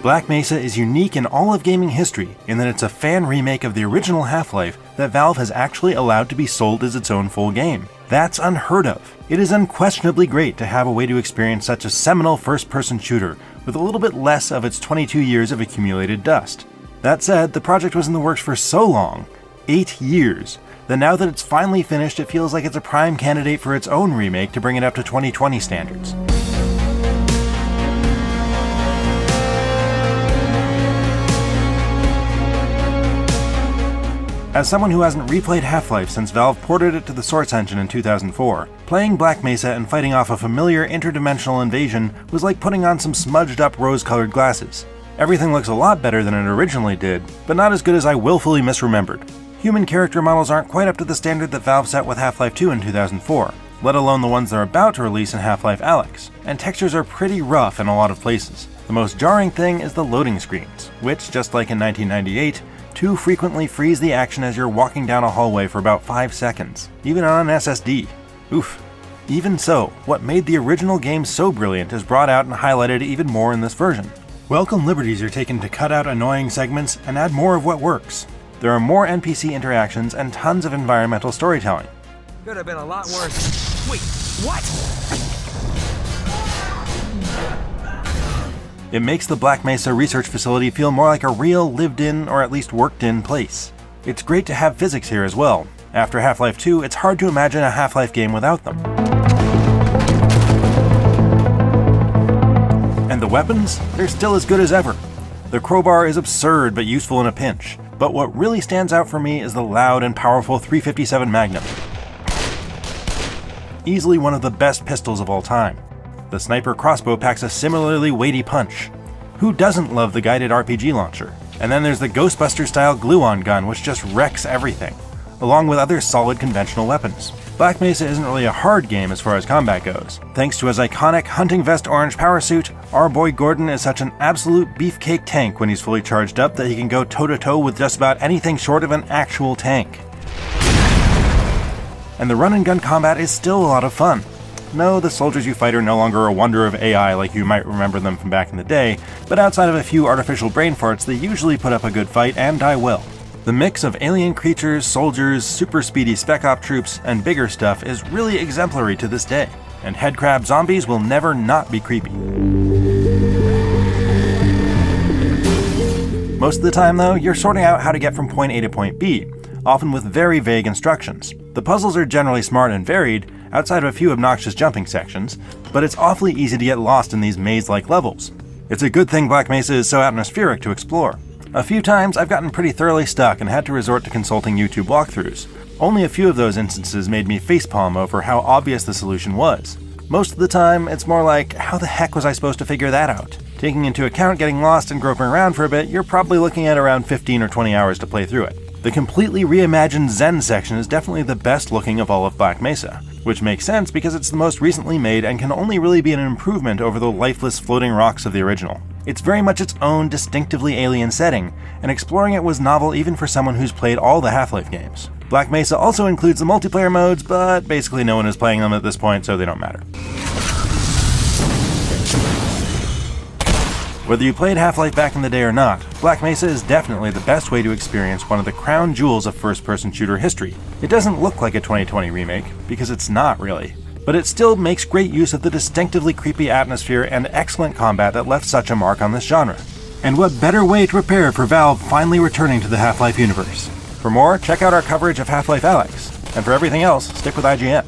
Black Mesa is unique in all of gaming history in that it's a fan remake of the original Half-Life that Valve has actually allowed to be sold as its own full game. That's unheard of. It is unquestionably great to have a way to experience such a seminal first-person shooter with a little bit less of its 22 years of accumulated dust. That said, the project was in the works for so long, 8 years, that now that it's finally finished, it feels like it's a prime candidate for its own remake to bring it up to 2020 standards. As someone who hasn't replayed Half-Life since Valve ported it to the Source engine in 2004, playing Black Mesa and fighting off a familiar interdimensional invasion was like putting on some smudged-up rose-colored glasses. Everything looks a lot better than it originally did, but not as good as I willfully misremembered. Human character models aren't quite up to the standard that Valve set with Half-Life 2 in 2004, let alone the ones they're about to release in Half-Life Alyx, and textures are pretty rough in a lot of places. The most jarring thing is the loading screens, which, just like in 1998, too frequently freeze the action as you're walking down a hallway for about 5 seconds, even on an SSD. Oof. Even so, what made the original game so brilliant is brought out and highlighted even more in this version. Welcome liberties are taken to cut out annoying segments and add more of what works. There are more NPC interactions and tons of environmental storytelling. Could have been a lot worse. Wait, what? It makes the Black Mesa research facility feel more like a real lived-in or at least worked-in place. It's great to have physics here as well. After Half-Life 2, it's hard to imagine a Half-Life game without them. And the weapons? They're still as good as ever. The crowbar is absurd but useful in a pinch, but what really stands out for me is the loud and powerful .357 Magnum. Easily one of the best pistols of all time. The sniper crossbow packs a similarly weighty punch. Who doesn't love the guided RPG launcher? And then there's the Ghostbuster-style glue-on gun, which just wrecks everything, along with other solid conventional weapons. Black Mesa isn't really a hard game as far as combat goes. Thanks to his iconic hunting vest orange power suit, our boy Gordon is such an absolute beefcake tank when he's fully charged up that he can go toe-to-toe with just about anything short of an actual tank. And the run-and-gun combat is still a lot of fun. No, the soldiers you fight are no longer a wonder of AI like you might remember them from back in the day, but outside of a few artificial brain farts, they usually put up a good fight and die well. The mix of alien creatures, soldiers, super speedy spec op troops, and bigger stuff is really exemplary to this day, and headcrab zombies will never not be creepy. Most of the time though, you're sorting out how to get from point A to point B, often with very vague instructions. The puzzles are generally smart and varied, outside of a few obnoxious jumping sections, but it's awfully easy to get lost in these maze-like levels. It's a good thing Black Mesa is so atmospheric to explore. A few times I've gotten pretty thoroughly stuck and had to resort to consulting YouTube walkthroughs. Only a few of those instances made me facepalm over how obvious the solution was. Most of the time, it's more like, how the heck was I supposed to figure that out? Taking into account getting lost and groping around for a bit, you're probably looking at around 15 or 20 hours to play through it. The completely reimagined Zen section is definitely the best looking of all of Black Mesa, which makes sense because it's the most recently made and can only really be an improvement over the lifeless floating rocks of the original. It's very much its own distinctively alien setting, and exploring it was novel even for someone who's played all the Half-Life games. Black Mesa also includes the multiplayer modes, but basically no one is playing them at this point, so they don't matter. Whether you played Half-Life back in the day or not, Black Mesa is definitely the best way to experience one of the crown jewels of first-person shooter history. It doesn't look like a 2020 remake, because it's not really, but it still makes great use of the distinctively creepy atmosphere and excellent combat that left such a mark on this genre. And what better way to prepare for Valve finally returning to the Half-Life universe? For more, check out our coverage of Half-Life Alyx, and for everything else, stick with IGN.